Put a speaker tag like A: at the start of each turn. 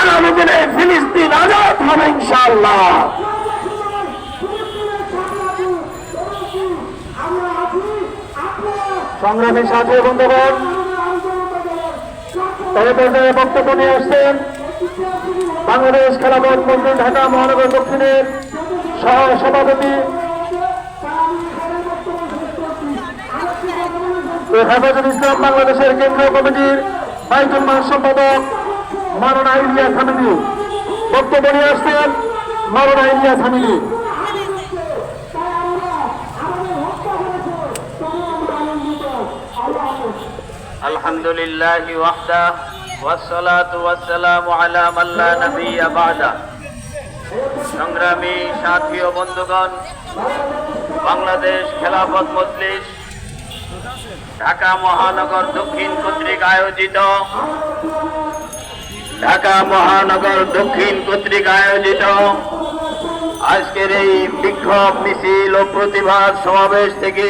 A: আগামী দিনে ফিলিস্তিন আজাদ হবে ইনশাআল্লাহ। সংগ্রামী সাথী বন্ধুগণ, এই পর্যায়ে বক্তব্য নিয়ে আসছেন বাংলাদেশ খেলাফত মজলিস ঢাকা মহানগর দক্ষিণের সহ সভাপতি হেফাজতুল ইসলাম বাংলাদেশের কেন্দ্রীয় কমিটির বাইতুল মাল সম্পাদক মাওলানা ইলিয়াস হামিদি। বক্তব্য নিয়ে আসছেন মাওলানা ইলিয়াস হামিদি।
B: আলহামদুলিল্লাহি ওয়াহদাহ ওয়াসসালাতু ওয়াসসালামু আলা মান লা নাবিয়্যা বা'দা। সংগ্রামী সাথী ও বন্ধুগণ, বাংলাদেশ খেলাফত মজলিস ঢাকা মহানগর দক্ষিণ কর্তৃক আয়োজিত আজকের এই বিক্ষোভ মিছিল ও প্রতিবাদ সমাবেশ থেকে